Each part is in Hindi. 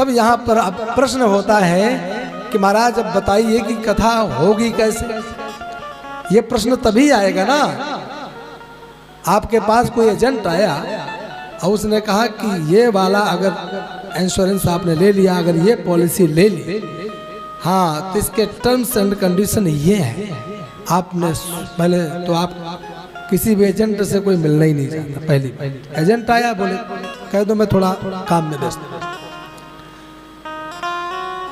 तब यहाँ पर अब प्रश्न होता है कि महाराज अब बताइए कि कथा होगी कैसे। ये प्रश्न तभी आएगा ना, आपके पास कोई एजेंट आया और उसने कहा कि ये वाला अगर इंश्योरेंस आपने ले लिया, अगर ये पॉलिसी ले ली, हाँ, तो इसके टर्म्स एंड कंडीशन ये है। आपने पहले तो आप किसी भी एजेंट से कोई मिलना ही नहीं चाहता। पहली एजेंट आया, बोले कह दो मैं थोड़ा काम में व्यस्त हूं।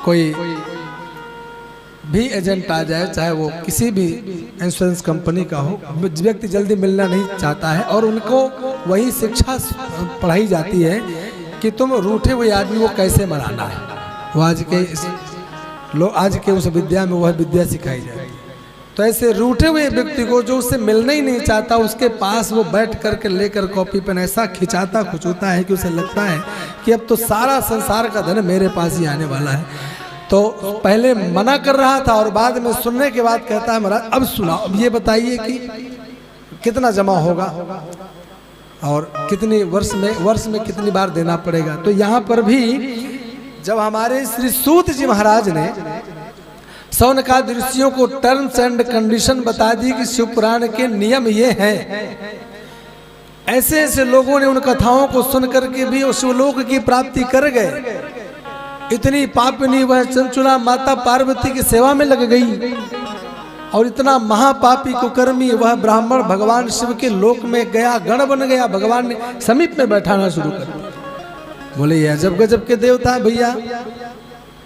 कोई भी एजेंट आ जाए, चाहे वो किसी भी इंश्योरेंस कंपनी का हो, व्यक्ति जल्दी मिलना नहीं चाहता है और उनको वही शिक्षा पढ़ाई जाती है कि तुम रूठे हुए आदमी को कैसे मनाना है। वो आज के उस विद्या में वह विद्या सिखाई जाती है। तो ऐसे रूठे हुए व्यक्ति को जो उससे मिलना ही नहीं चाहता, उसके पास वो बैठ करके लेकर कॉपी पेन ऐसा खिंचाता खुचूता है कि उसे लगता है कि अब तो सारा संसार का धन मेरे पास ही आने वाला है। तो पहले मना कर रहा था और बाद में सुनने के बाद कहता है महाराज अब सुनाओ, अब ये बताइए कि कितना जमा होगा और कितनी वर्ष में कितनी बार देना पड़ेगा। तो यहाँ पर भी जब हमारे श्री सूत जी महाराज ने शौनकादि ऋषियों को टर्म्स एंड कंडीशन बता दी कि शिव पुराण के नियम ये हैं, ऐसे ऐसे लोगों ने उन कथाओं को सुन करके भी उस शिवलोक की प्राप्ति कर गए। इतनी पापिनी वह चंचुला माता पार्वती की सेवा में लग गई और इतना महापापी कुकर्मी वह ब्राह्मण भगवान शिव के लोक में गया, गण बन गया। भगवान ने समीप में बैठाना शुरू कर दिया। बोले ये अजब गजब के देवता भैया,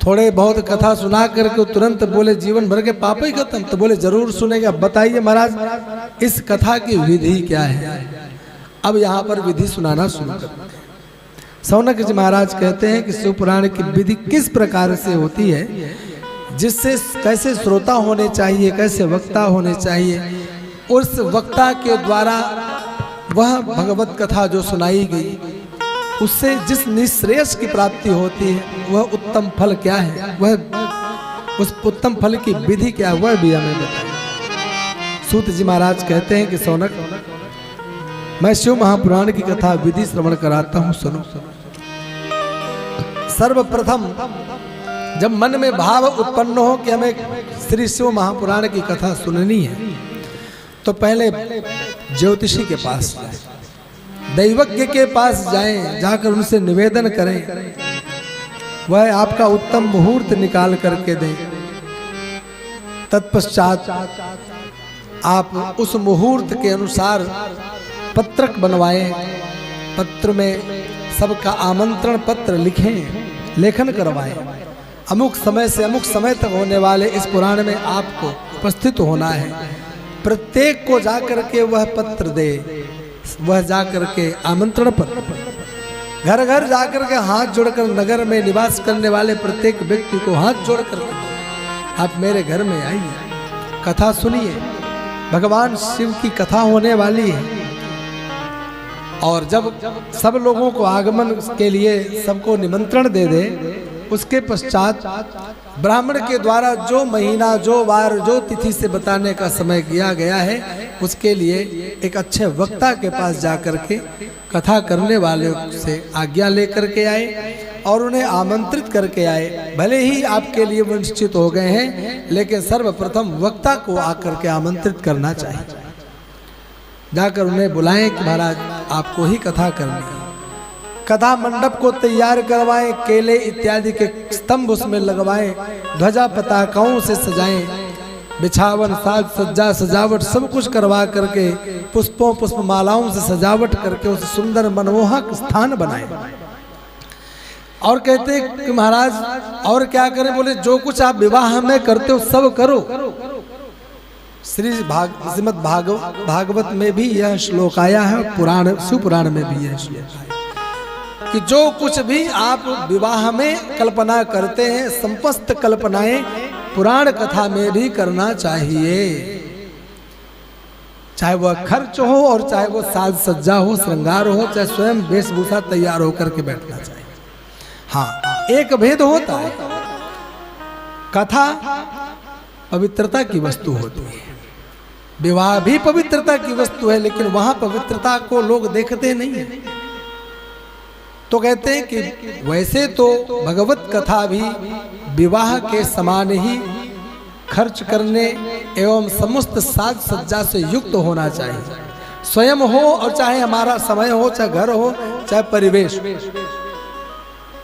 थोड़े बहुत कथा सुना करके तुरंत बोले जीवन भर के पाप ही खत्म। तो बोले जरूर सुनेगा, बताइए महाराज इस कथा की विधि क्या है। अब यहाँ पर विधि सुनाना शुरू कर। शौनक जी महाराज कहते हैं कि शिव पुराण की विधि किस प्रकार से होती है, जिससे कैसे श्रोता होने चाहिए, कैसे वक्ता होने चाहिए। उस वक्ता के द्वारा वह भगवत कथा जो सुनाई गई उससे जिस निश्रेयस की प्राप्ति होती है वह उत्तम फल क्या है, वह उस उत्तम फल की विधि क्या है, वह भी हमें बताए। सूत जी महाराज कहते हैं कि शौनक मैं शिव महापुराण की कथा विधि श्रवण कराता हूँ, सुनो। सर्वप्रथम जब मन में भाव उत्पन्न हो कि हमें श्री शिव महापुराण की कथा सुननी है, तो पहले ज्योतिषी के पास जाएं, दैवज्ञ के पास जाएं, जाकर उनसे निवेदन करें, वह आपका उत्तम मुहूर्त निकाल करके दें। तत्पश्चात आप उस मुहूर्त के अनुसार पत्रक बनवाएं, पत्र में सबका आमंत्रण पत्र लिखें, लेखन करवाएं। अमुक समय से अमुक समय तक होने वाले इस पुराण में आपको उपस्थित होना है। प्रत्येक को जाकर के वह पत्र दे, वह जाकर के आमंत्रण पत्र घर घर जाकर के हाथ जोड़कर नगर में निवास करने वाले प्रत्येक व्यक्ति को हाथ जोड़कर आप मेरे घर में आइए, कथा सुनिए, भगवान शिव की कथा होने वाली है। और जब सब लोगों को आगमन के लिए सबको निमंत्रण दे दे, उसके पश्चात ब्राह्मण के द्वारा जो महीना, जो वार, जो तिथि से बताने का समय किया गया है, उसके लिए एक अच्छे वक्ता के पास जाकर के कथा करने वाले से आज्ञा लेकर के आए और उन्हें आमंत्रित करके आए। भले ही आपके लिए वो निश्चित हो गए हैं, लेकिन सर्वप्रथम वक्ता को आकर के आमंत्रित करना चाहिए। जाकर उन्हें बुलाएं कि महाराज आपको ही कथा करनी है। कथा मंडप को तैयार करवाएं, केले इत्यादि के स्तंभ उसमें लगवाएं, ध्वजा पताकाओं से सजाएं, बिछावन साज सज्जा सजावट सब कुछ करवा करके पुष्पों पुष्पमालाओं से सजावट करके उसे सुंदर मनमोहक स्थान बनाएं। और कहते कि महाराज और क्या करें? बोले जो कुछ आप विवाह में करते हो सब करो। श्रीमद् भागवत में भी यह श्लोक आया है, पुराण शिव पुराण में भी यह श्लोक आया कि जो कुछ भी आप विवाह में कल्पना करते हैं, समस्त कल्पनाएं पुराण कथा में भी करना चाहिए। चाहे वह खर्च हो और चाहे वह साज सज्जा हो, श्रृंगार हो, चाहे स्वयं वेशभूषा तैयार होकर के बैठना चाहिए। हाँ, एक भेद होता है, कथा पवित्रता की वस्तु होती है, विवाह भी पवित्रता की वस्तु है, लेकिन वहां पवित्रता को लोग देखते नहीं है। तो कहते हैं कि वैसे तो भगवत कथा भी विवाह के समान ही खर्च करने एवं समस्त साज सज्जा से युक्त होना चाहिए। स्वयं हो और चाहे हमारा समय हो, चाहे घर हो, चाहे परिवेश,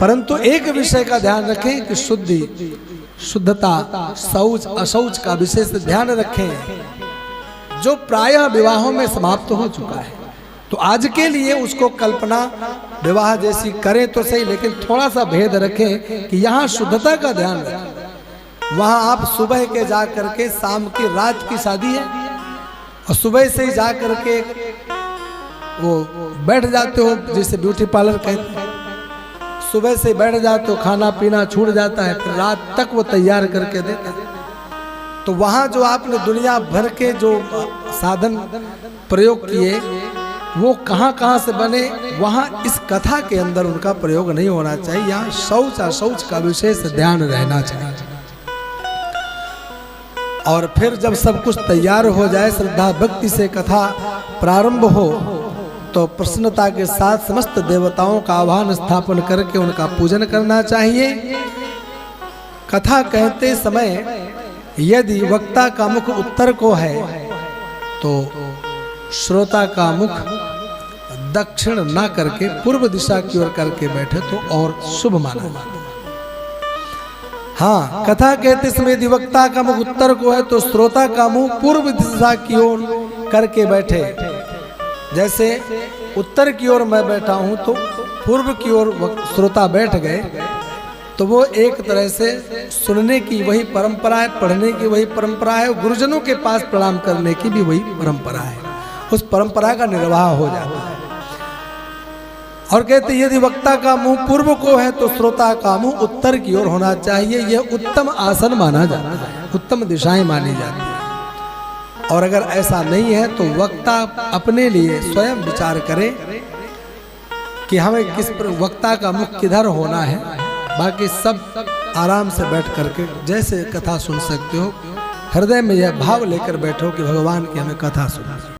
परंतु एक विषय का ध्यान रखें कि शुद्धता, शौच अशौच का विशेष ध्यान रखें, जो प्रायः विवाहों में समाप्त हो चुका है। तो आज के लिए उसको कल्पना विवाह जैसी करें तो सही, लेकिन थोड़ा सा भेद रखें कि यहाँ शुद्धता का ध्यान रखें। वहाँ आप सुबह के जा करके शाम की रात की शादी है और सुबह से ही जा करके वो बैठ जाते हो, जैसे ब्यूटी पार्लर कहते हैं, सुबह से बैठ जाते हो, खाना पीना छूट जाता है, फिर रात तक वो तैयार करके देते हैं। तो वहाँ जो आपने दुनिया भर के जो साधन प्रयोग किए वो कहाँ कहाँ से बने, वहाँ इस कथा के अंदर उनका प्रयोग नहीं होना चाहिए। यहाँ शौच अशौच का विशेष ध्यान रहना चाहिए। और फिर जब सब कुछ तैयार हो जाए, श्रद्धा भक्ति से कथा प्रारंभ हो, तो प्रसन्नता के साथ समस्त देवताओं का आह्वान स्थापन करके उनका पूजन करना चाहिए। कथा कहते समय यदि वक्ता का मुख उत्तर को है तो श्रोता का मुख दक्षिण ना करके पूर्व दिशा की ओर करके बैठे तो और शुभ माना जाता है। हाँ, कथा कहते समय यदि वक्ता का मुख उत्तर को है तो श्रोता का मुंह पूर्व दिशा की ओर करके बैठे। जैसे उत्तर की ओर मैं बैठा हूं तो पूर्व की ओर श्रोता बैठ गए, तो वो एक तरह से सुनने की वही परंपरा है, पढ़ने की वही परंपरा है, गुरुजनों के पास प्रणाम करने की भी वही परंपरा है, उस परंपरा का निर्वाह हो जाता है। और कहते यदि वक्ता का मुंह पूर्व को है तो श्रोता का मुंह उत्तर की ओर होना चाहिए। यह उत्तम आसन माना जाता है, उत्तम दिशाएं मानी जाती है। और अगर ऐसा नहीं है तो वक्ता अपने लिए स्वयं विचार करे कि हमें किस वक्ता का मुख किधर होना है। बाकी सब आराम से बैठ करके जैसे कथा सुन सकते हो, हृदय में यह भाव लेकर बैठो कि भगवान की हमें कथा सुना।